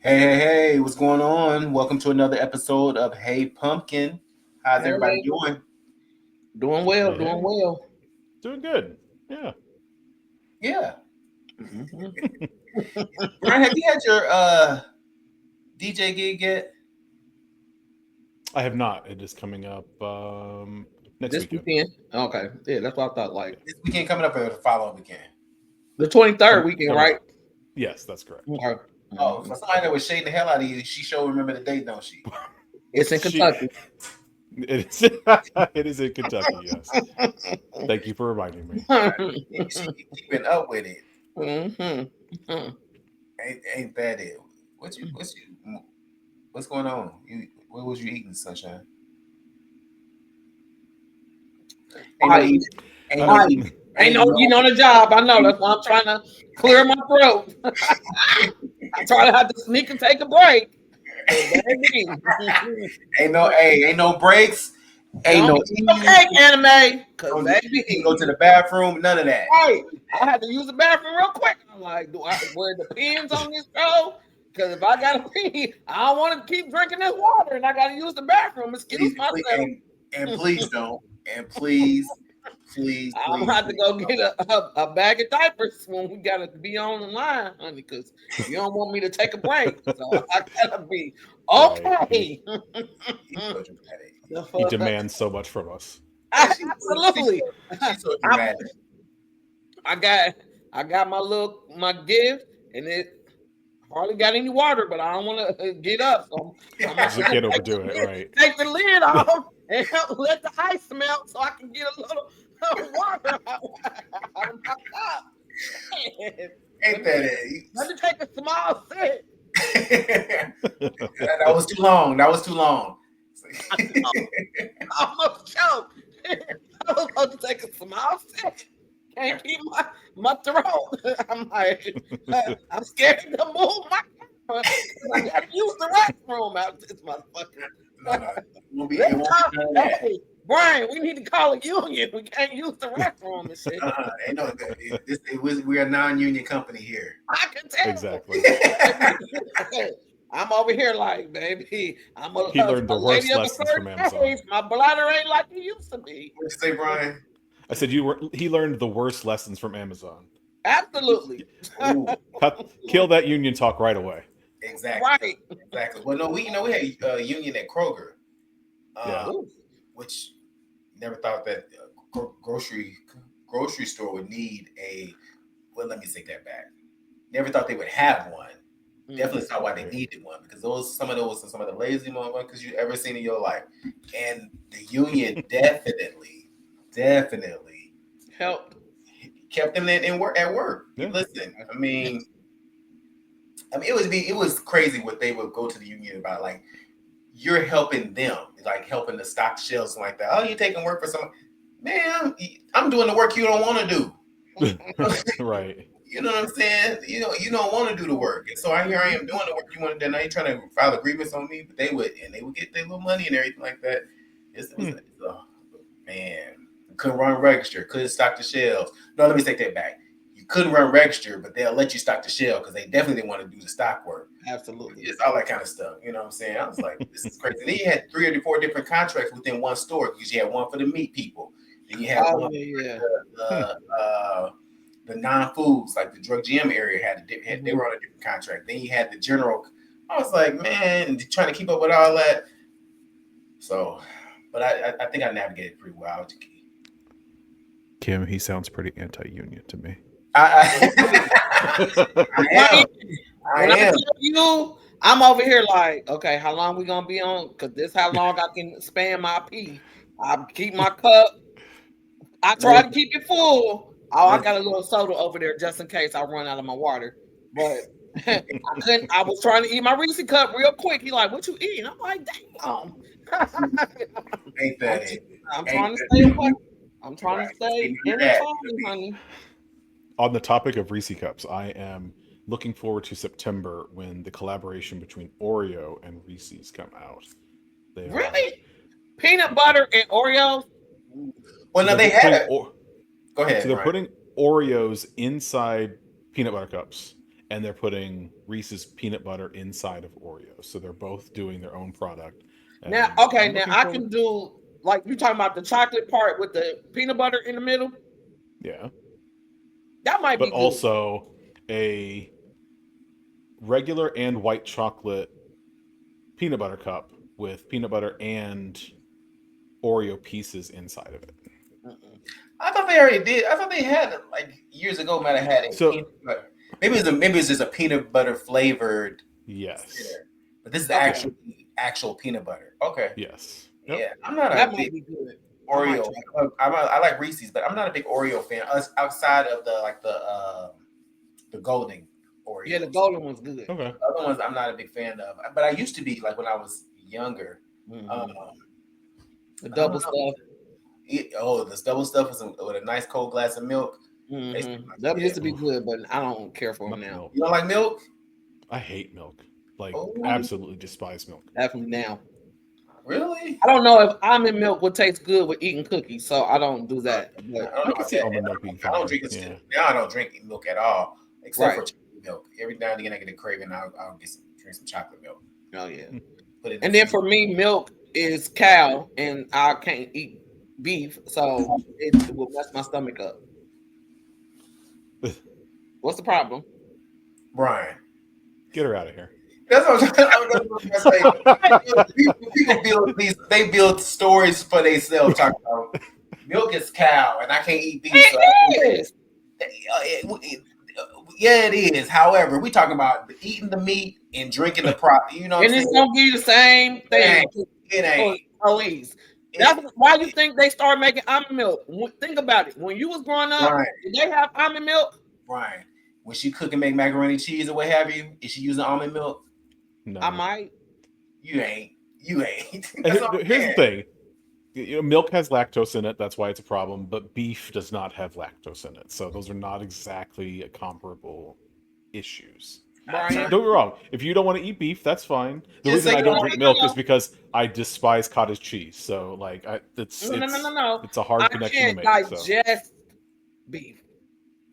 Hey, what's going on? Welcome to another episode of Hey Pumpkin. How's everybody Hey, doing? doing well, Hey, doing hey, well. doing good. Yeah, Yeah. Mhm. Brian, have you had your DJ gig yet? I have not. It is coming up next This weekend. weekend, okay, yeah, that's what I thought. Like Yeah, This weekend coming up or the following weekend? the 23rd weekend, coming right? up. Yes, that's correct. Okay. Oh, Mhm. for somebody that was shading the hell out of you, she sure remember the date, don't she? It's in She, Kentucky. it is. It is in Kentucky. Yes. Thank you for reminding me. She keeping up with it. Mhm. Ain't that it? What's going on? What was you eating, sunshine? Ain't no I, eating. Ain't no I eating. ain't Ain't no no eating on the job. I know that's why I'm trying to clear my throat. I try to have to sneak and take a break. But baby, ain't no breaks. Ain't don't no be eating. okay, anime, cause Don't even baby. go to the bathroom. None of that. Right. I had to use the bathroom real quick. I'm like, do I wear the pins on this show? Because if I gotta pee, I don't want to keep drinking this water and I gotta use the bathroom. Excuse Please, myself. and please don't. And I'll please, have to please go don't. get a bag of diapers when we gotta be on the line, honey, because you don't want me to take a break. So I gotta be Right. okay. He's so dramatic. The He fuck? demands so much from us. Yeah, Absolutely. she's so I'm, dramatic. I got I got my gift and it hardly got any water, but I don't want to get up. So I'm Just gonna can't overdo it. Right. take the lid off and let the ice melt so I can get a little water out of my cup. Shit. Ain't Let me that take let it? me take a small sip. That was too long. That was too long. I almost choked. I was supposed to take a small sip. Can't keep my throat. I'm like, I'm scared to move my camera because I gotta use the restroom out this No, motherfucker. no, it Let's won't be call. none of that. Hey, Brian, we need to call a union. We can't use the restroom and shit. Ain't no, we are a non-union company here. I can tell. Exactly. I'm over here like, baby, I'm a, He a, learned the a lady worst of a lessons from certain Amazon. age. My bladder ain't like it used to be. What you say, Brian? I said you were. He learned the worst lessons from Amazon. Absolutely. Ooh, Kill that union talk right away. exactly, Right. exactly. Well, no, we had a union at Kroger, Yeah. uh, which never thought that grocery store would need a. Well, let me take that back. Never thought they would have one. Definitely saw why they Right. needed one because those are some of the lazy motherfuckers you ever seen in your life, and the union definitely Help. kept them in work at work. Yeah. Listen, it was crazy what they would go to the union about. Like you're helping them, like helping to stock shelves and like that. Oh, you're taking work for someone, man. I'm doing the work you don't want to do. Right. You know what I'm saying? You don't want to do the work, and so here I am doing the work you want to do. Now you're trying to file agreements on me, but they would get their little money and everything like that. Oh, man, couldn't run register, couldn't stock the shelves. No, let me take that back. You couldn't run register, but they'll let you stock the shelf because they definitely didn't want to do the stock work. Absolutely. It's all that kind of stuff. You know what I'm saying? I was like, this is crazy. Then you had 3 or 4 different contracts within one store because you had one for the meat people. Then you had Oh one yeah. for the non-foods, like the drug GM area they were on a different contract. Then you had the general. I was like, man, and trying to keep up with all that. So, but I think I navigated pretty well. Kim, he sounds pretty anti-union to me. I Right. am. I When I am. tell you, I'm over here like, okay, how long we gonna be on? Because this how long I can span my pee. I keep my cup. I try to Listen, keep it full. Oh, I listen. got a little soda over there just in case I run out of my water. But I couldn't. I was trying to eat my Reese cup real quick. He like, "What you eating?" I'm like, "Damn." Ain't I'm, that it? I'm Ain't trying to that stay it? away. I'm trying to Right. See, stay none in of the that. time, honey. On the topic of Reese cups, I am looking forward to September when the collaboration between Oreo and Reese's come out. They are Really? Peanut butter and Oreos? Well, so no, they're they just had putting it. Go so ahead, they're Brian. putting Oreos inside peanut butter cups, and they're putting Reese's peanut butter inside of Oreo. So they're both doing their own product. Now, And okay, I'm now looking I forward. can do like you talking about the chocolate part with the peanut butter in the middle. Yeah, That might but be good. also a regular and white chocolate peanut butter cup with peanut butter and Oreo pieces inside of it. Mm-mm. I thought they already did. I thought they had it like years ago. Might have had a So peanut butter. Maybe it's just a peanut butter flavored yes, center. But this is Okay, actual peanut butter. Okay. yes, yep. Yeah, I'm not that a might big be good. I might Oreo. try. I like Reese's, but I'm not a big Oreo fan. Outside of the golden Yeah, the Oreos. golden one's good. Okay. The other ones I'm not a big fan of. But I used to be like when I was younger. Um, Hmm. The I don't double know. stuff. This double stuff with a nice cold glass of milk. Tastes That yeah. used to be Oof, good, but I don't care for them not now. milk. You don't like milk? I hate milk. Like Oh, absolutely despise milk. Definitely now. really? I don't know if almond milk would taste good with eating cookies, so I don't do that. I But don't know I can about see that. almond milk being I don't fine. drink it Yeah. now. I don't drink milk at all, except right. for chocolate milk. Every now and again, I get a craving. I'll drink some chocolate milk. Oh yeah. Put it in the And then freezer. for me, milk is cow, and I can't eat beef, so it will mess my stomach up. What's the problem? Brian. Get her out of here. That's what I'm trying to say. People build they build stories for themselves talking about milk is cow and I can't eat beef. So It is. yeah, it is. However, we talking about eating the meat and drinking the prop. You know what And I'm it's saying? gonna be the same It thing. ain't. It ain't. Please. It, That's why you think they started making almond milk. Think about it. When you was growing up, Brian, did they have almond milk? Brian, when she cook and make macaroni and cheese or what have you, is she using almond milk? I No. might. You ain't. You ain't. That's what I'm Here's the saying. thing. Milk has lactose in it. That's why it's a problem. But beef does not have lactose in it. So those are not exactly comparable issues. Brian. Don't get me wrong. If you don't want to eat beef, that's fine. The Just reason say I you don't don't. drink milk is because I despise cottage cheese. So like, No, no, no, no, no. it's a I hard connection to can't make. So digest beef.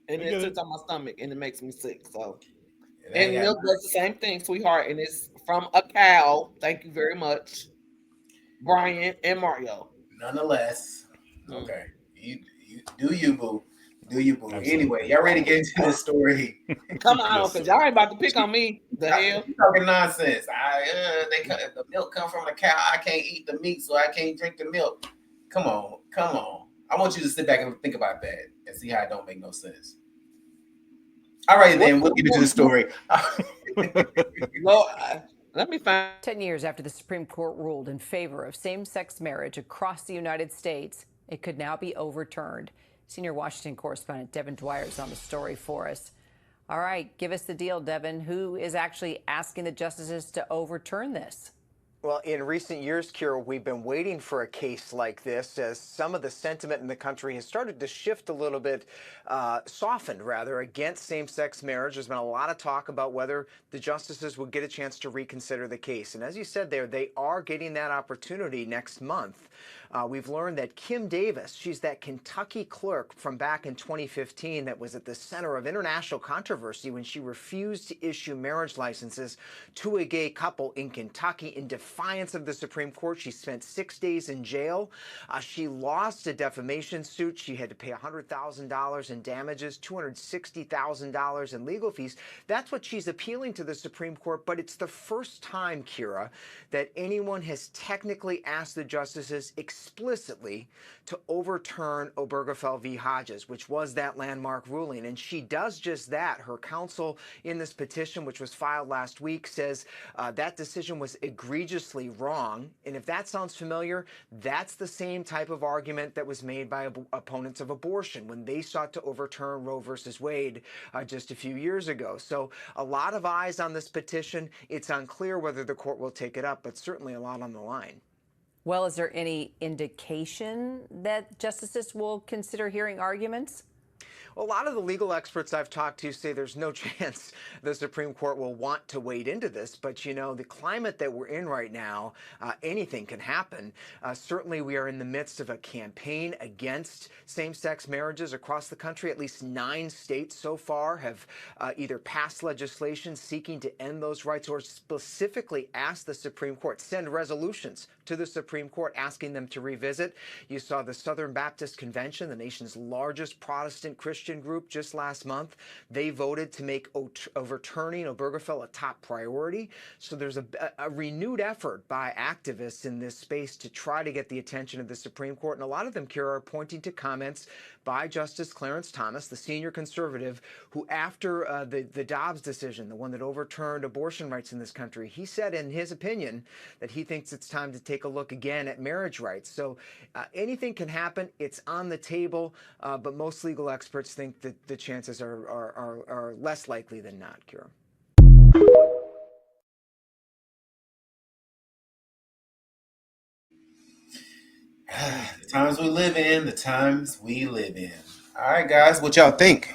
And I it get it. sits on my stomach and it makes me sick. So It ain't and got milk does the same thing, sweetheart. And it's from a cow. Thank you very much. Brian and Mario. nonetheless. Mm. Okay. You do you boo. Do you boo. Anyway, Absolutely. y'all ready to get into the story? Come on, Yes, because sir. y'all ain't about to pick on me. The hell? You talking nonsense. The milk come from the cow. I can't eat the meat, so I can't drink the milk. Come on, come on. I want you to sit back and think about that and see how it don't make no sense. All right, then we'll get into the story. Lord, let me find 10 years after the Supreme Court ruled in favor of same-sex marriage across the United States, it could now be overturned. Senior Washington correspondent Devin Dwyer is on the story for us. All right, give us the deal, Devin. Who is actually asking the justices to overturn this? Well, in recent years, Kira, we've been waiting for a case like this as some of the sentiment in the country has started to shift a little bit, softened rather, against same-sex marriage. There's been a lot of talk about whether the justices would get a chance to reconsider the case. And as you said there, they are getting that opportunity next month. We've learned that Kim Davis, she's that Kentucky clerk from back in 2015 that was at the center of international controversy when she refused to issue marriage licenses to a gay couple in Kentucky in defiance of the Supreme Court. She spent 6 days in jail. She lost a defamation suit. She had to pay $100,000 in damages, $260,000 in legal fees. That's what she's appealing to the Supreme Court, but it's the first time, Kira, that anyone has technically asked the justices explicitly to overturn Obergefell v. Hodges, which was that landmark ruling. And she does just that. Her counsel in this petition, which was filed last week, says that decision was egregiously wrong. And if that sounds familiar, that's the same type of argument that was made by opponents of abortion when they sought to overturn Roe versus Wade just a few years ago. So a lot of eyes on this petition. It's unclear whether the court will take it up, but certainly a lot on the line. Well, is there any indication that justices will consider hearing arguments? Well, a lot of the legal experts I've talked to say there's no chance the Supreme Court will want to wade into this. But, you know, the climate that we're in right now, anything can happen. Certainly, we are in the midst of a campaign against same-sex marriages across the country. At least 9 states so far have either passed legislation seeking to end those rights or specifically asked the Supreme Court, send resolutions to the Supreme Court asking them to revisit. You saw the Southern Baptist Convention, the nation's largest Protestant Christian group, just last month. They voted to make overturning Obergefell a top priority. So there's a renewed effort by activists in this space to try to get the attention of the Supreme Court. And a lot of them, Kira, are pointing to comments by Justice Clarence Thomas, the senior conservative, who after the Dobbs decision, the one that overturned abortion rights in this country, he said in his opinion that he thinks it's time to take a look again at marriage rights. So anything can happen. It's on the table, but most legal experts think that the chances are less likely than not, Kira. The times we live in, the times we live in. All right, guys, what y'all think?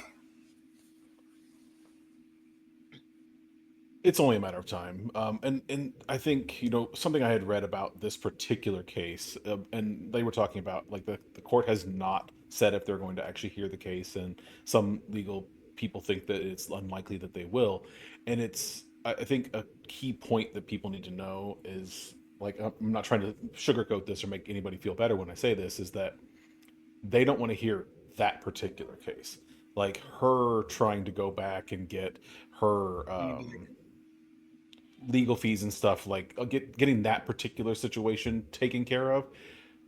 It's only a matter of time. And I think, something I had read about this particular case, and they were talking about, like, the court has not said if they're going to actually hear the case, and some legal people think that it's unlikely that they will. And I think a key point that people need to know is, like, I'm not trying to sugarcoat this or make anybody feel better when I say this, is that they don't want to hear that particular case. Like her trying to go back and get her legal fees and stuff, like getting that particular situation taken care of.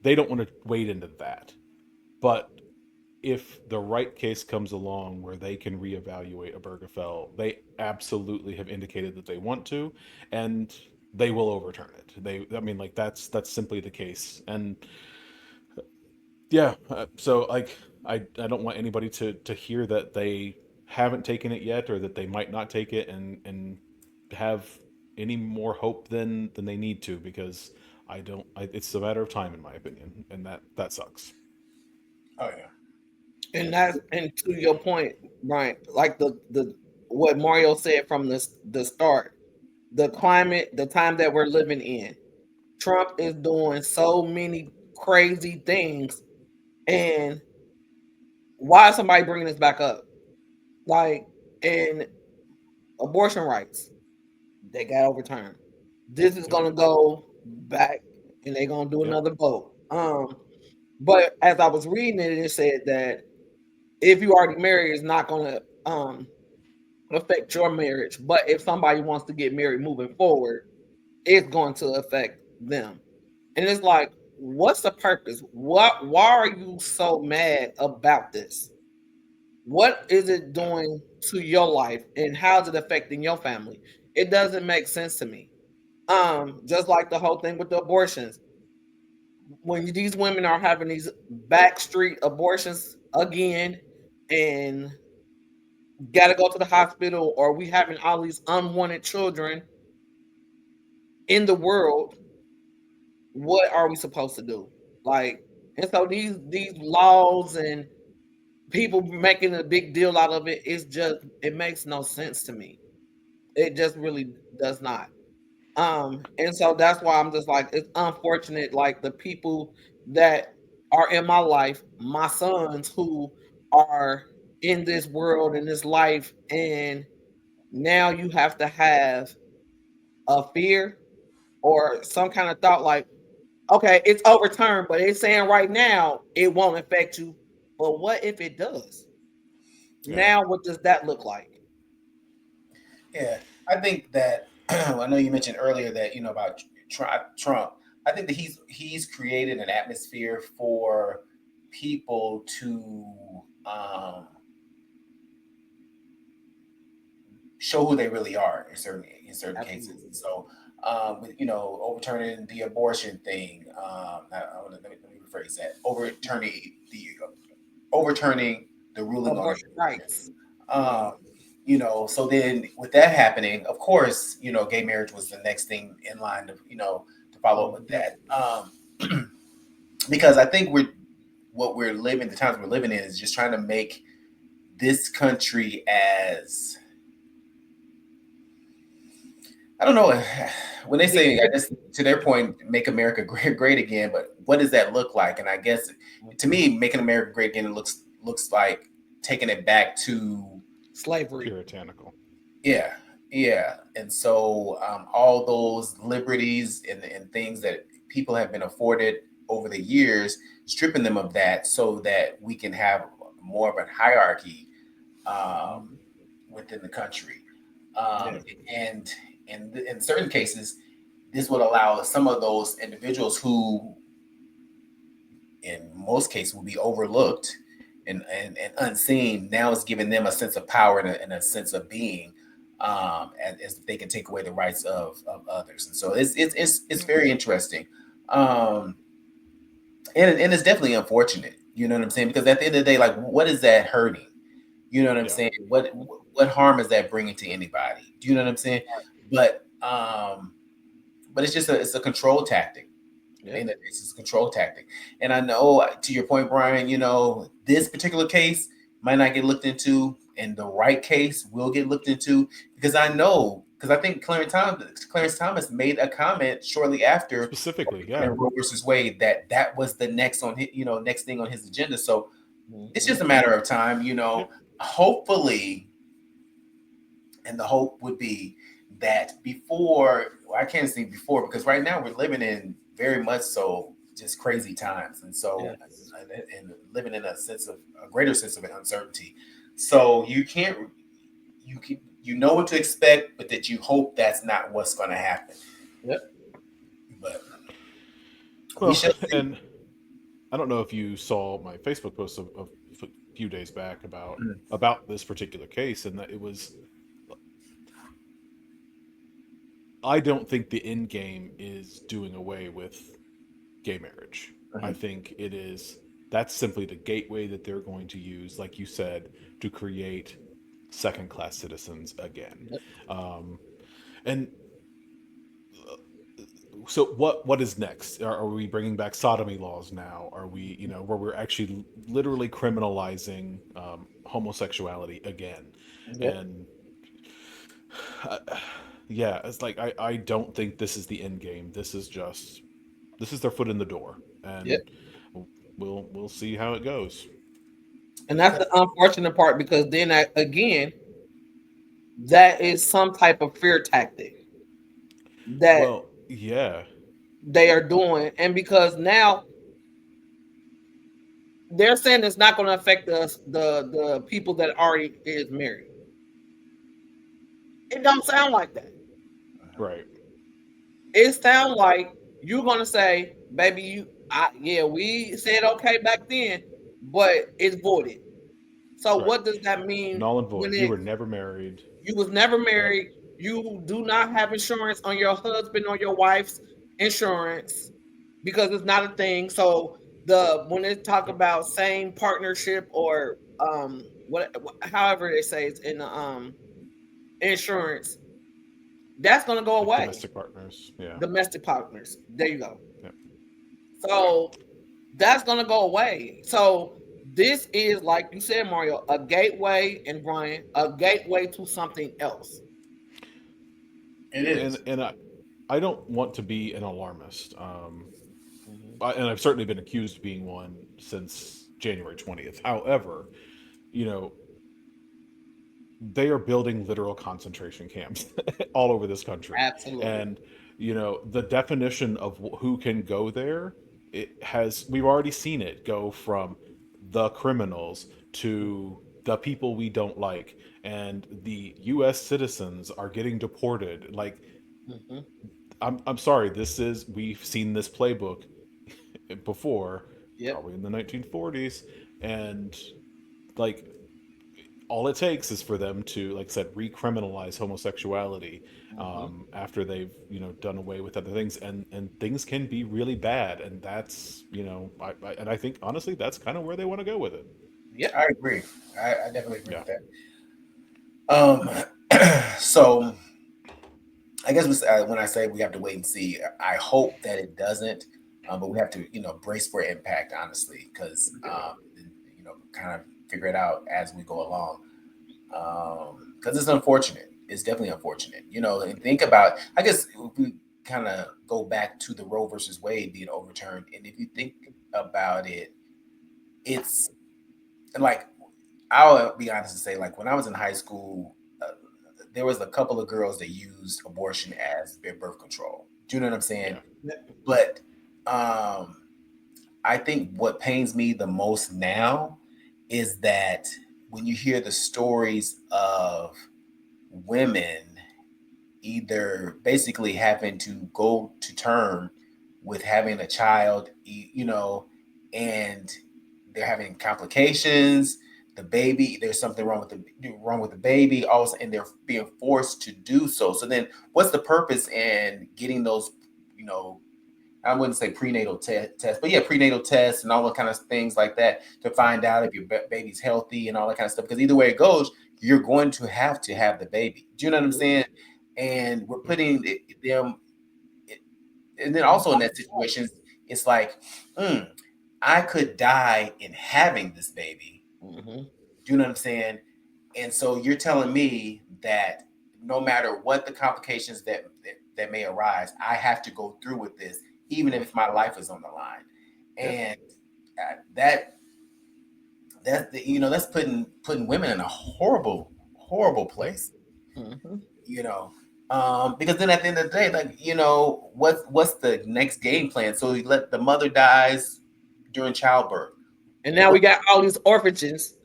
They don't want to wade into that. But if the right case comes along where they can reevaluate Obergefell, they absolutely have indicated that they want to, and they will overturn it. I mean, like that's simply the case. And yeah, so like I don't want anybody to hear that they haven't taken it yet or that they might not take it and have any more hope than they need to, because it's a matter of time in my opinion, and that sucks. Oh yeah. And to your point, Brian, like the what Mario said from the start, the climate, the time that we're living in, Trump is doing so many crazy things, and why is somebody bringing this back up? Like, in abortion rights, they got overturned. This is gonna go back, and they're gonna do Yep. another vote. But as I was reading it, it said that if you already married, it's not gonna affect your marriage. But if somebody wants to get married moving forward, it's going to affect them. And it's like, what's the purpose? Why are you so mad about this? What is it doing to your life, and how's it affecting your family? It doesn't make sense to me. Just like the whole thing with the abortions. When these women are having these backstreet abortions again and gotta go to the hospital, or we having all these unwanted children in the world, what are we supposed to do? Like, and so these laws and people making a big deal out of it is just, it makes no sense to me. It just really does not. And so that's why I'm just like, it's unfortunate, like the people that are in my life, my sons who are in this world, in this life, and now you have to have a fear or some kind of thought like, okay, it's overturned, but it's saying right now it won't affect you. But what if it does? Yeah. Now, what does that look like? Yeah, I think that I know you mentioned earlier that about Trump. I think that he's created an atmosphere for people to show who they really are in certain cases. And so, overturning the abortion thing. Let me rephrase that. Overturning the ruling on Abortion rights. So then with that happening, of course, gay marriage was the next thing in line to follow up with that. Because I think the times we're living in is just trying to make this country as, I don't know, when they say, I guess to their point, make America great again, but what does that look like? And I guess to me, making America great again looks like taking it back to slavery. Puritanical. yeah, yeah. And so all those liberties and things that people have been afforded over the years, stripping them of that so that we can have more of a hierarchy within the country. Yeah. And in certain cases, this would allow some of those individuals who, in most cases, will be overlooked and unseen. Now it's giving them a sense of power and a sense of being, as they can take away the rights of others. And so it's very interesting, and it's definitely unfortunate. You know what I'm saying? Because at the end of the day, like, what is that hurting? You know what I'm Yeah. saying? What harm is that bringing to anybody? Do you know what I'm saying? But it's just it's a control tactic. Yeah. And it's a control tactic. And I know, to your point, Brian, this particular case might not get looked into, and the right case will get looked into, because I think Clarence Thomas made a comment shortly after Specifically, yeah. Roe versus Wade that was the next on his, next thing on his agenda. So it's just a Mhm. matter of time, Yep. hopefully. And the hope would be that before, well, I can't say before, because right now we're living in very much so just crazy times. And so, Yes. and living in a greater sense of uncertainty. So you know what to expect, but that you hope that's not what's going to happen. Yep. But we Well, shall see. and I don't know if you saw my Facebook post of a few days back about this particular case, and that it was. I don't think the end game is doing away with gay marriage. I Mhm. think it is that's simply the gateway that they're going to use, like you said, to create second class citizens again. Yep. Um, and so what is next? Are we bringing back sodomy laws now? Are we, where we're actually literally criminalizing homosexuality again? Yep. And uh, yeah, it's like I don't think this is the end game. This is their foot in the door, Yep. and we'll see how it goes. And that's the unfortunate part, because then again, that is some type of fear tactic that Well, yeah, they are doing. And because now they're saying it's not going to affect us, the people that already is married. It don't sound like that. right, It sounds like you're going to say, baby, yeah, we said okay back then, but it's voided. So right. what does that mean Null and when void. You were never married. you was never Yep. married? You do not have insurance on your husband or your wife's insurance, because it's not a thing. So when they talk Yep. about same partnership, or however they say it's in the insurance, that's going to go Like away. domestic partners. Yeah. Domestic partners. There you go. Yep. So that's going to go away. So this is, like you said, Mario, a gateway, and Brian, a gateway to something else. It And is. I don't want to be an alarmist. Mhm. And I've certainly been accused of being one since January 20th. However, you know, they are building literal concentration camps all over this country. Absolutely. And, the definition of who can go there, we've already seen it go from the criminals to the people we don't like. And the US citizens are getting deported. Like, Mhm. I'm sorry, we've seen this playbook before, Yep. probably in the 1940s. And, like, all it takes is for them to, like I said, recriminalize homosexuality Mhm. after they've done away with other things, and things can be really bad, and that's and I think honestly that's kind of where they want to go with it. Yep. I agree. I definitely agree Yeah. with that. So I guess when I say we have to wait and see, I hope that it doesn't, but we have to, brace for impact, honestly, because, kind of figure it out as we go along. Because it's unfortunate. It's definitely unfortunate. And think about, I guess if we kind of go back to the Roe versus Wade being overturned, and if you think about it, it's like, I'll be honest and say, like, when I was in high school, there was a couple of girls that used abortion as their birth control. Do you know what I'm saying? Yeah. But I think what pains me the most now is that when you hear the stories of women either basically having to go to term with having a child, and they're having complications. The baby, there's something wrong with the baby, also, and they're being forced to do so. So then, what's the purpose in getting those, you know, I wouldn't say prenatal tests, but yeah, prenatal tests and all the kind of things like that to find out if your baby's healthy and all that kind of stuff. Because either way it goes, you're going to have the baby. Do you know what I'm saying? And we're putting them, and then also in that situation, it's like, I could die in having this baby. Mm-hmm. Do you know what I'm saying? And so you're telling me that no matter what the complications that may arise, I have to go through with this, even if my life is on the line. And that that's putting women in a horrible place. Mm-hmm. Because then at the end of the day, like, what's the next game plan? So you let the mother dies during childbirth. And now we got all these orphans,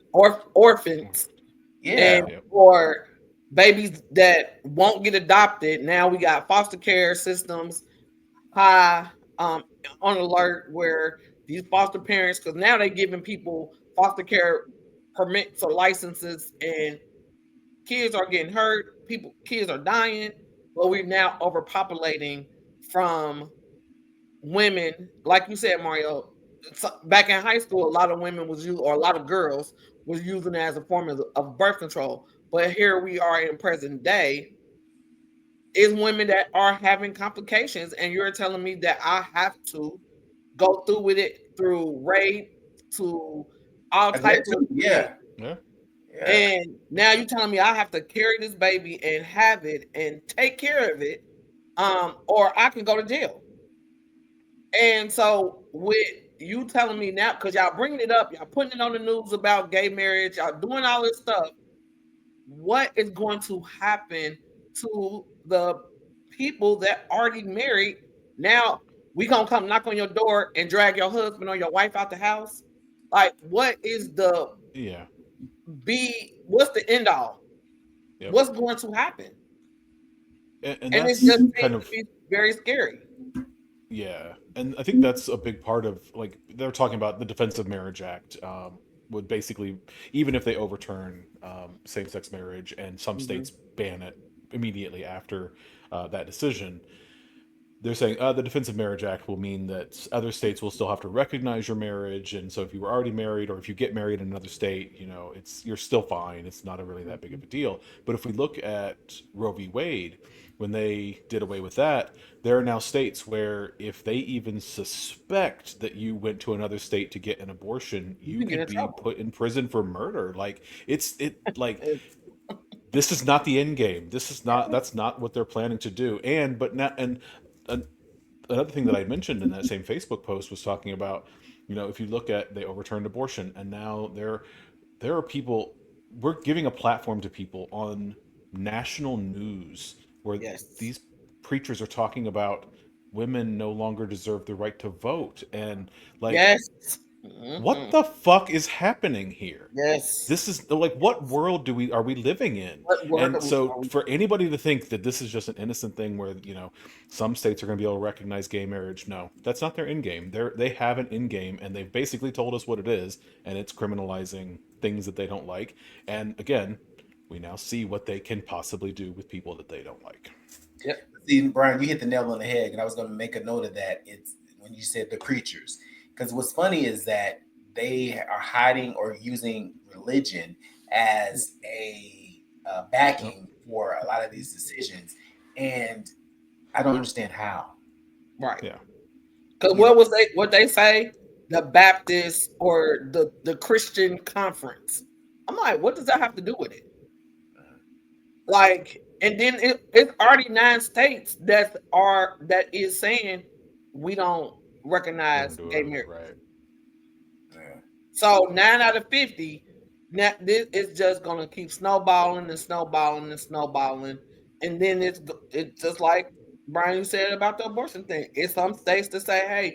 Yeah. and for babies that won't get adopted. Now we got foster care systems high on alert where these foster parents, because now they're giving people foster care permits or licenses, and kids are getting hurt. Kids are dying, but we're now overpopulating from women, like you said, Mario. Back in high school, a lot of women was used, or a lot of girls was using it as a form of birth control. But here we are in present day, is women that are having complications, and you're telling me that I have to go through with it through rape to all types of things. Yeah. And now you're telling me I have to carry this baby and have it and take care of it, or I can go to jail. And so with you telling me now, because y'all bringing it up, y'all putting it on the news about gay marriage, y'all doing all this stuff, what is going to happen to the people that already married? Now we gonna come knock on your door and drag your husband or your wife out the house? Like, what is the what's the end all? Yep. What's going to happen? And And that's it just kind seems of to be very scary. Yeah, and I think that's a big part of, like, they're talking about the Defense of Marriage Act, would basically, even if they overturn same-sex marriage and some Mm-hmm. states ban it immediately after that decision, they're saying the Defense of Marriage Act will mean that other states will still have to recognize your marriage, and so if you were already married or if you get married in another state, you're still fine. It's not really that big of a deal. But if we look at Roe v. Wade, when they did away with that, there are now states where if they even suspect that you went to another state to get an abortion, You you can get could in be trouble. put in prison for murder. This is not the end game. That's not what they're planning to do. And another thing that I mentioned in that same Facebook post was talking about, if you look at, they overturned abortion, and now there are people, we're giving a platform to people on national news where Yes. these preachers are talking about women no longer deserve the right to vote, and like, Yes. what Mm-hmm. the fuck is happening here? Yes. This is like, what world are we living in? What word And are so we? for anybody to think that this is just an innocent thing where, some states are going to be able to recognize gay marriage, no, that's not their end game. They have an end game, and they've basically told us what it is, and it's criminalizing things that they don't like. And again, we now see what they can possibly do with people that they don't like. Yep. See, Brian, you hit the nail on the head, and I was going to make a note of that. It's when you said the preachers, because what's funny is that they are hiding or using religion as a Yep. backing for a lot of these decisions, and I don't understand how. Right. Yeah. Because You know, what they say? the Baptist or the Christian conference. I'm like, what does that have to do with it? Like, and then it's already 9 states that is saying we don't We don't recognize do gay it. marriage. Right. Yeah. So 9 out of 50, now this is just gonna keep snowballing and snowballing and snowballing, and then it's just like Brian, you said about the abortion thing. It's some states to say, hey,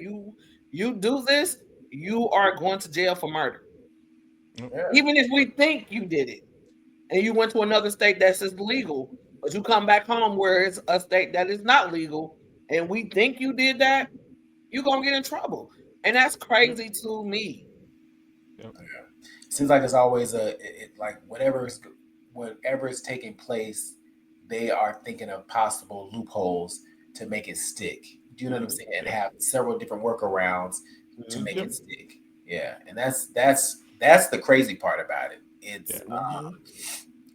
you do this, you are going to jail for murder, Yeah. even if we think you did it and you went to another state that's just legal, but you come back home where it's a state that is not legal, and we think you did that, you're gonna get in trouble, and that's Yep. crazy to me. Yep. Seems like it's always like whatever is taking place, they are thinking of possible loopholes to make it stick. Do you know what I'm saying? And Yeah. have several different workarounds to make Mhm. it stick. Yeah, and that's the crazy part about it. It's Yeah. Mhm.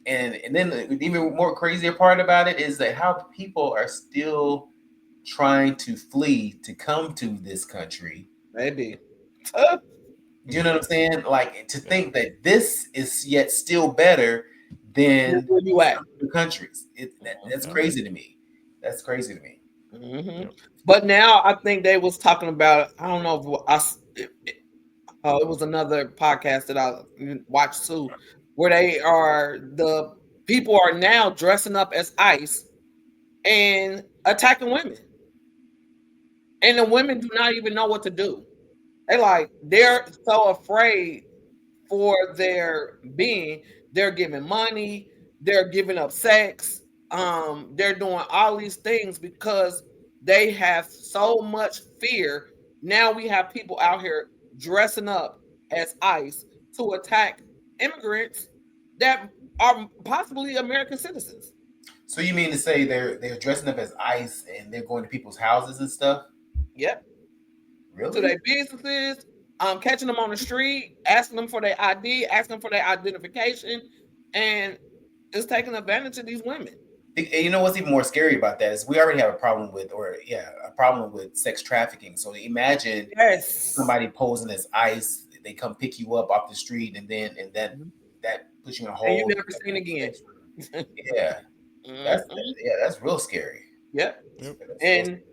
and then the even more crazier part about it is that how people are still trying to flee to come to this country. Maybe. Do you know what I'm saying? Like to Yeah. think that this is yet still better than Where you at? some other countries. That's Yep. crazy to me. That's crazy to me. Mhm. Yep. But now I think they was talking about. I don't know if it was another podcast that I watched too, where the people are now dressing up as ICE and attacking women, and the women do not even know what to do. They're so afraid for their being. They're giving money, they're giving up sex, they're doing all these things because they have so much fear. Now we have people out here dressing up as ICE to attack immigrants that are possibly American citizens. So you mean to say they're dressing up as ICE and they're going to people's houses and stuff? Yep. To Really? their businesses, catching them on the street, asking them for their ID, asking them for their identification, and it's taking advantage of these women. And you know what's even more scary about that is we already have a problem with, or yeah, a problem with sex trafficking. So imagine Yes. somebody posing as ICE, they come pick you up off the street, and Mhm. that puts you in a And you whole never seen again. sex. Yeah, Mhm. that's real scary. Yep. Yep. That's real. And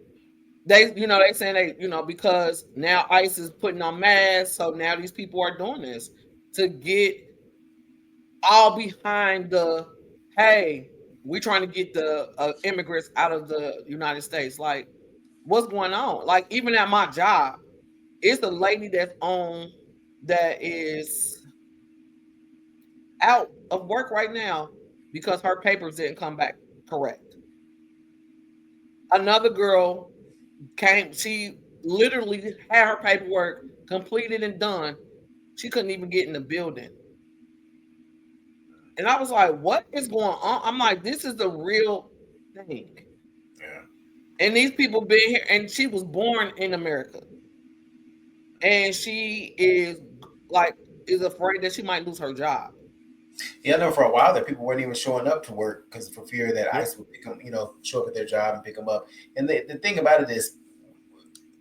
they saying because now ICE is putting on masks, so now these people are doing this to get all behind the hey, we're trying to get the immigrants out of the United States. Like, what's going on? Like, even at my job, it's a lady that is out of work right now because her papers didn't come back correct. Another girl came, she literally had her paperwork completed and done. She couldn't even get in the building. And I was like, what is going on? I'm like, this is the real thing. Yeah. And these people been here, and she was born in America. And she is afraid that she might lose her job. Yeah, I know for a while that people weren't even showing up to work because for fear that Yep. ICE would pick them, show up at their job and pick them up. And the thing about it is,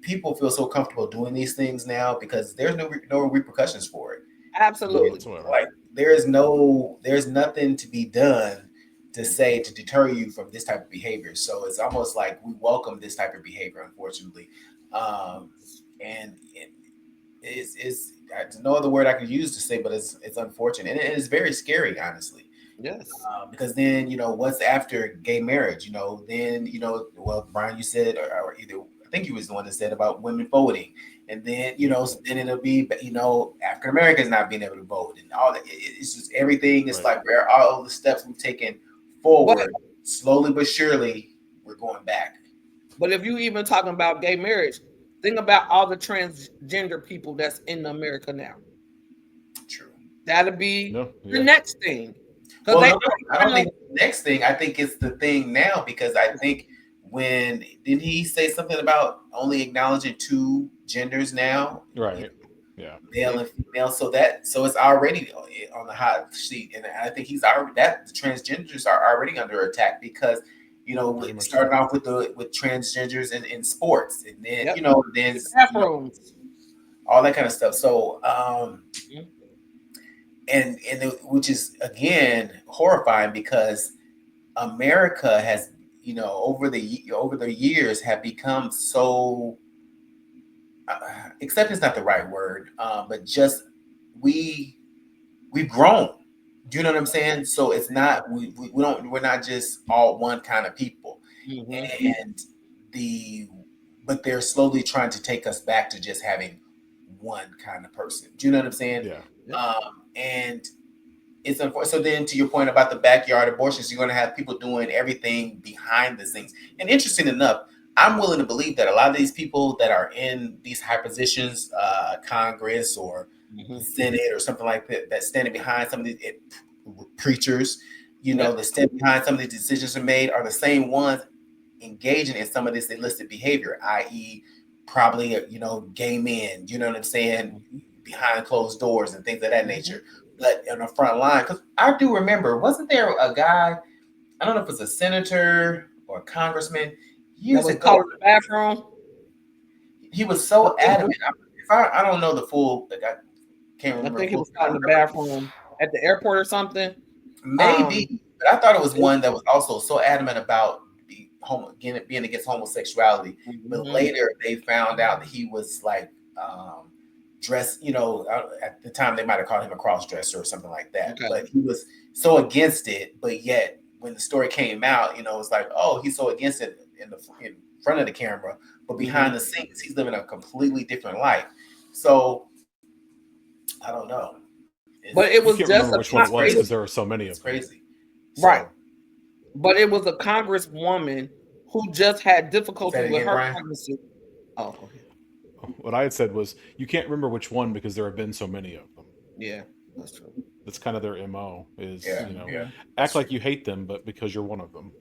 people feel so comfortable doing these things now because there's no repercussions for it. None Absolutely. whatsoever. Like there's nothing to be done to say to deter you from this type of behavior. So it's almost like we welcome this type of behavior, unfortunately. And it's no other word I could use to say, but it's unfortunate and it is very scary, honestly. Yes. Because then what's after gay marriage? Then well, Brian, you said, or either I think you was the one that said about women voting, and then then it'll be African Americans not being able to vote, and all that. It's just everything. It's Right. like where all the steps we've taken But forward, slowly but surely, we're going back. but if you even talking about gay marriage, think about all the transgender people that's in America now. True. That'll be No. the Yeah. next thing. Because Well, they no, I already don't kind think it's the next thing. I think it's the thing now because I think when did he say something about only acknowledging two genders now, Right. Yeah. male and female? So it's already on the hot sheet, and I think he's already that the transgenders are already under attack because Very much so. starting off with transgenders in sports, and then yep, then the bathrooms. all that kind of stuff. So Mhm. which is again horrifying because America has, over the years have become so, accept is not the right word, but just we we've grown. Do you know what I'm saying? So it's not, we're not just all one kind of people, Mhm. and the but they're slowly trying to take us back to just having one kind of person. Do you know what I'm saying? Yeah. Yep. And it's unfortunate. So then, to your point about the backyard abortions, you're going to have people doing everything behind the scenes. And interesting enough, I'm willing to believe that a lot of these people that are in these high positions, Congress or the Mhm. Senate or something like that, that's standing behind some of these preachers, Yep. that stand behind some of these decisions are made, are the same ones engaging in some of this illicit behavior, i.e., probably gay men. You know what I'm saying? Behind closed doors and things of that Mhm. nature. But on the front line, because I do remember, wasn't there a guy? I don't know if it's a senator or a congressman That years was caught ago. in the bathroom. He was I so think adamant. If I don't know the full, like I can't I remember the think he full. was caught I in the remember bathroom at the airport or something. Um, maybe, but I thought it was it, one that was also so adamant about being against homosexuality. But mhm. later they found out that he was like, dressed, at the time they might have called him a cross dresser or something like that. Okay. But he was so against it, but yet when the story came out, it's like, oh, he's so against it in front of the camera, but behind Mhm. the scenes, he's living a completely different life. So I don't know. But We can't remember which one it was it because was there are so many It's of them. crazy. right. So But it was a congresswoman who just had difficulty say it with again, her Brian. pregnancy. Oh, go ahead. What I had said was you can't remember which one because there have been so many of them. Yeah, that's true. That's kind of their MO is, Yeah, Mhm. act that's like true. you hate them, but because you're one of them.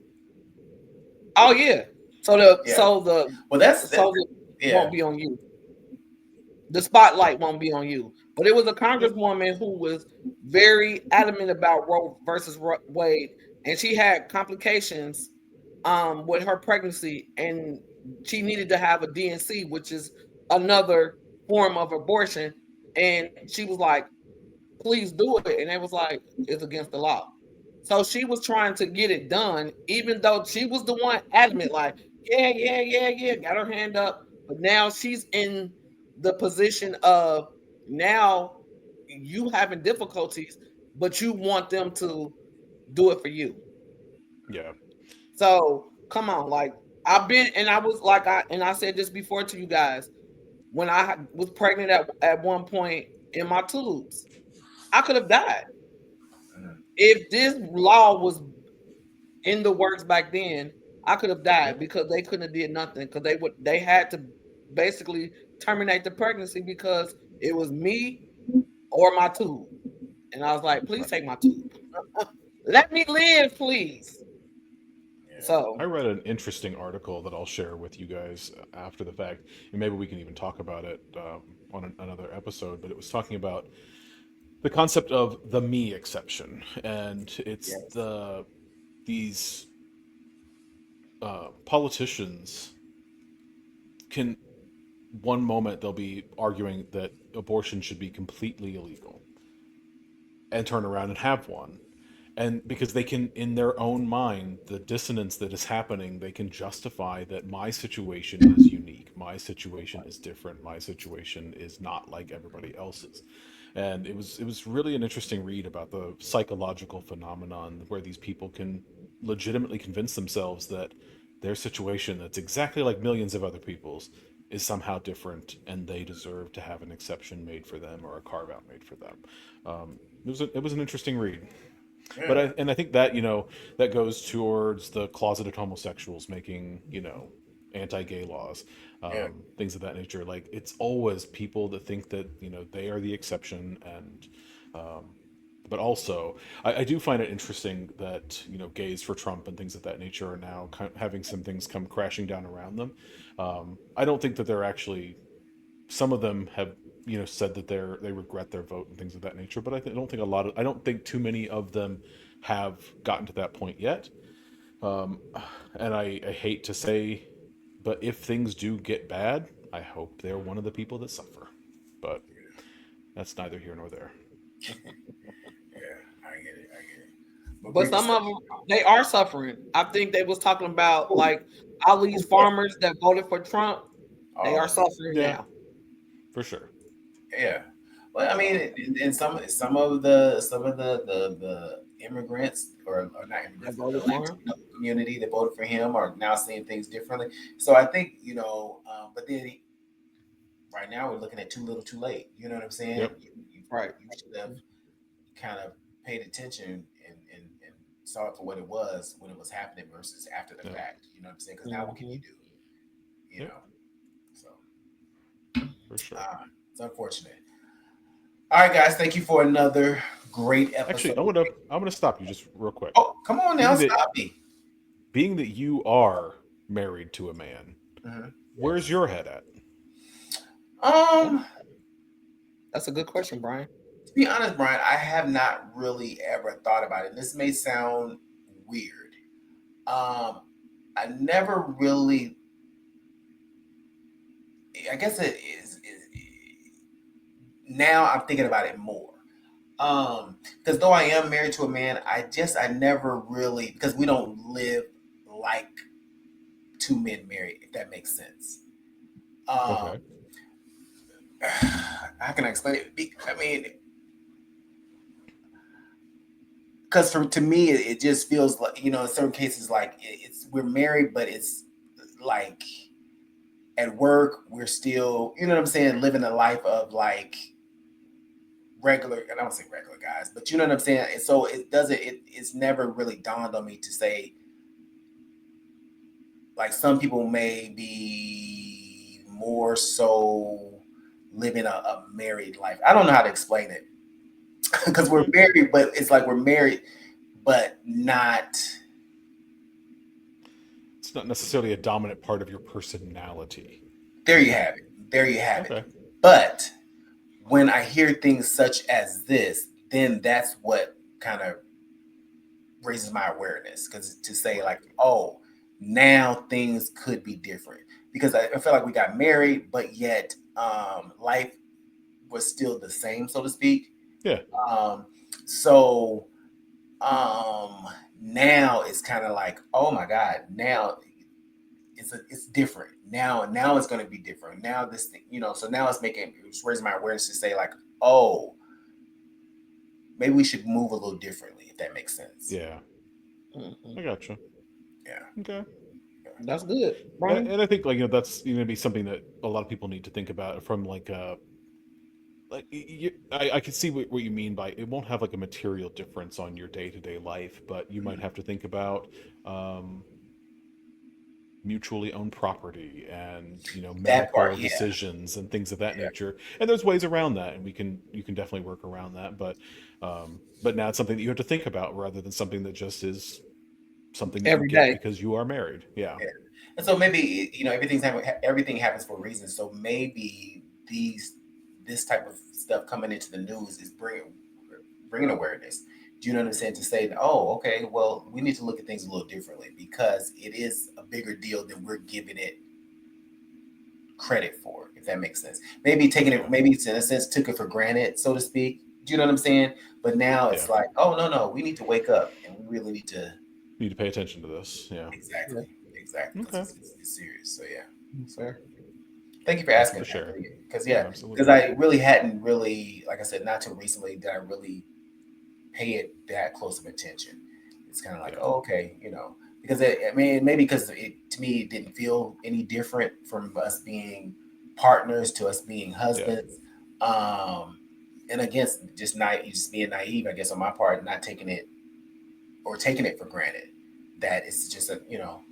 Oh yeah. So the Yeah. so the Well, that's that. so the Yeah. won't be on you. The spotlight won't be on you. But it was a congresswoman who was very adamant about Roe versus Wade, and she had complications with her pregnancy, and she needed to have a DNC, which is another form of abortion. And she was like, please do it. And they was like, it's against the law. So she was trying to get it done, even though she was the one adamant, like, yeah, yeah, yeah, yeah, got her hand up. But now she's in the position of now you having difficulties, but you want them to do it for you. Yeah. So come on, like I've been, and I was like, I said this before to you guys when I was pregnant at one point in my tubes, I could have died Mhm. if this law was in the works back then. I could have died Yep. because they couldn't have did nothing because they had to basically terminate the pregnancy because it was me or my tube, and I was like, please Right. take my tube, let me live, please. Yeah. I So read an interesting article that I'll share with you guys after the fact, and maybe we can even talk about it on another episode. But it was talking about the concept of the me exception, and it's yes, these politicians can one moment they'll be arguing that abortion should be completely illegal and turn around and have one. And because they can, in their own mind, the dissonance that is happening, they can justify that my situation is unique, my situation is different, my situation is not like everybody else's. And it was really an interesting read about the psychological phenomenon where these people can legitimately convince themselves that their situation, that's exactly like millions of other people's, is somehow different and they deserve to have an exception made for them or a carve out made for them. It was an interesting read. But Yeah. I think that that goes towards the closeted homosexuals making anti-gay laws, Yeah. things of that nature. Like it's always people that think that they are the exception, and um, but also I do find it interesting that gays for Trump and things of that nature are now having some things come crashing down around them. I don't think that they're actually, some of them have said that they regret their vote and things of that nature, but don't think I don't think too many of them have gotten to that point yet. um, and I hate to say, but if things do get bad, I hope they're one of the people that suffer. That's neither here nor there. Yeah, I get it. I get it. But But brief some aside, of them, they are suffering. I think they was talking about like all these farmers that voted for Trump. They are oh suffering Yeah, now. for sure. yeah. Well, I mean, So and some of the immigrants or not that immigrants, but the voted for him. Latino community that voted for him are now seeing things differently. So I think but then right now we're looking at too little, too late. You know what I'm saying? Yep. Right. You should have kind of paid attention and saw it for what it was when it was happening versus after the Yep. fact. You know what I'm saying? Because now what can you Hmm. do? You Yep. know, so For sure. it's unfortunate. All right, guys, thank you for another great Actually, episode. I'm gonna stop you just real quick. Oh, come on now, Being that stop me. being that you are married to a man, Mhm. where's your head at? Um, That's a good question, Brian. to be honest, Brian, I have not really ever thought about it. This may sound weird. Um, I never really. I guess it is now. I'm thinking about it more. Because though I am married to a man, I never really because we don't live like two men married. If that makes sense. Um, Okay. how can I explain it? I mean, because to me, it just feels like in certain cases, like it's we're married, but it's like at work we're still, you know what I'm saying, living a life of like regular, and I don't say regular guys, but you know what I'm saying. And so it doesn't. It's never really dawned on me to say like some people may be more so living a married life. I don't know how to explain it because we're Okay. married, but it's like we're married, but not. It's not necessarily a dominant part of your personality. There you have it. There you have it. Okay. But when I hear things such as this, then that's what kind of raises my awareness. Because to say, Right. like, oh, now things could be different. Because I feel like we got married, but yet life was still the same, so to speak. Yeah. Um, so um, now it's kind of like, oh my God, now it's different now it's going to be different now this thing so now it's raising my awareness to say like oh maybe we should move a little differently if that makes sense. Yeah. Hmm. I gotcha. Yeah, Okay. That's good, And, Brian. and I think like that's gonna be something that a lot of people need to think about from like I can see what you mean by it won't have like a material difference on your day to day life, but you might mhm. have to think about um, mutually owned property and That medical part, yeah, decisions and things of that yeah, nature. And there's ways around that, and you can definitely work around that. But now it's something that you have to think about rather than something that just is something that you Every get day. because you are married. Yeah. yeah. And so maybe everything happens for a reason, so maybe this type of stuff coming into the news is bringing awareness. Do you know what I'm saying? To say, oh, okay, well, we need to look at things a little differently because it is a bigger deal than we're giving it credit for, if that makes sense. Maybe taking it, Yeah. maybe it's in a sense took it for granted, so to speak. Do you know what I'm saying? But now it's Yeah. like, oh no, we need to wake up and we really need to Need to pay attention to this. Yeah. exactly, Yeah. exactly, because Okay. it's serious. So yeah, so Fair. thank you for Thank you asking for that. sharing. Because Yeah, because absolutely. I really hadn't really, like I said, not too recently did I really pay it that close of attention. It's kind of like, Yeah. oh, okay, because I mean, maybe because it to me it didn't feel any different from us being partners to us being Yeah. husbands. Um, and against just being naive, I guess on my part, not taking it or taking it for granted that it's just a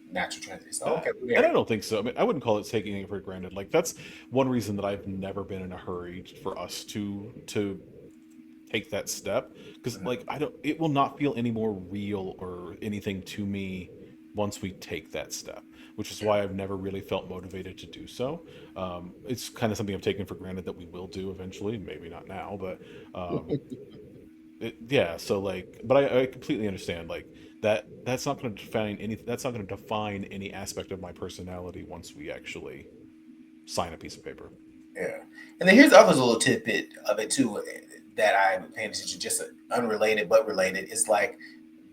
natural transition. So okay, we're And I married. don't think so. I mean, I wouldn't call it taking it for granted. Like that's one reason that I've never been in a hurry for us to take that step because Mhm. like I don't it will not feel any more real or anything to me once we take that step, which is Yeah. why I've never really felt motivated to do so. It's kind of something I've taken for granted that we will do eventually, maybe not now, but um, yeah. So like, but I completely understand like that's not going to define any that's not going to define any aspect of my personality once we actually sign a piece of paper. Yeah. And then here's the other little tidbit of it too that I'm paying attention, just unrelated but related. It's like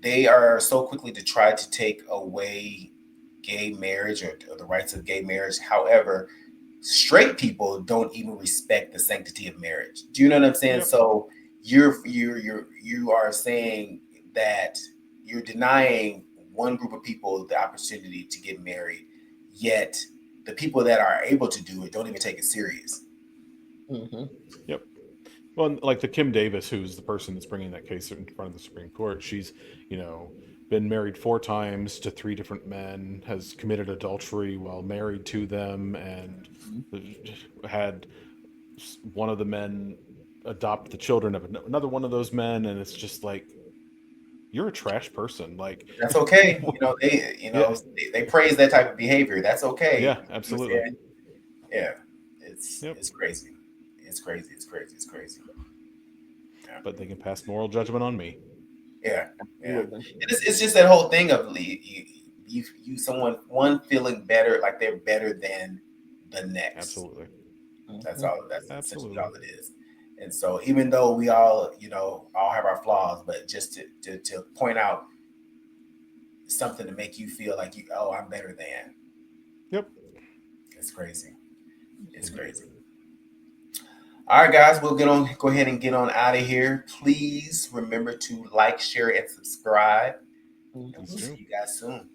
they are so quickly to try to take away gay marriage or the rights of gay marriage. However, straight people don't even respect the sanctity of marriage. Do you know what I'm saying? Yep. So you are saying that you're denying one group of people the opportunity to get married, yet the people that are able to do it don't even take it serious. Mm-hmm. Yep. Well, like the Kim Davis, who's the person that's bringing that case in front of the Supreme Court, she's, been married 4 times to 3 different men, has committed adultery while married to them, and had one of the men adopt the children of another one of those men, and it's just like, you're a trash person. Like, That's okay. yeah, They praise that type of behavior. That's okay. yeah, You know what I'm absolutely. saying? Yeah. It's Yep. it's crazy. It's crazy. It's crazy. It's crazy. Yeah. But they can pass moral judgment on me. Yeah. Yeah. Absolutely. And it's just that whole thing of you someone one feeling better, like they're better than the next. Absolutely. That's all. That's essentially Absolutely. all it is. And so even though we all, all have our flaws, but just to point out something to make you feel like I'm better than. Yep. It's crazy. It's crazy. All right, guys, we'll go ahead and get on out of here. Please remember to like, share, and subscribe. And we'll see you guys soon.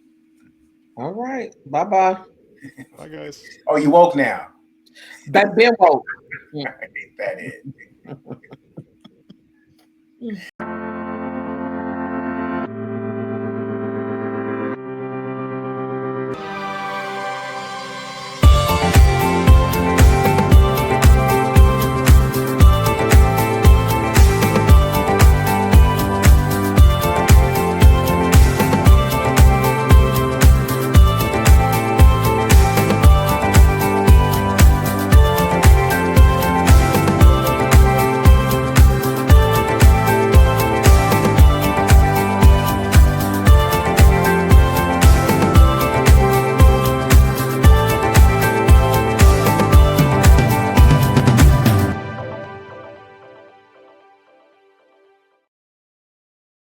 All right. Bye-bye. Bye, guys. Oh, you woke now. That been woke. Ain't that it?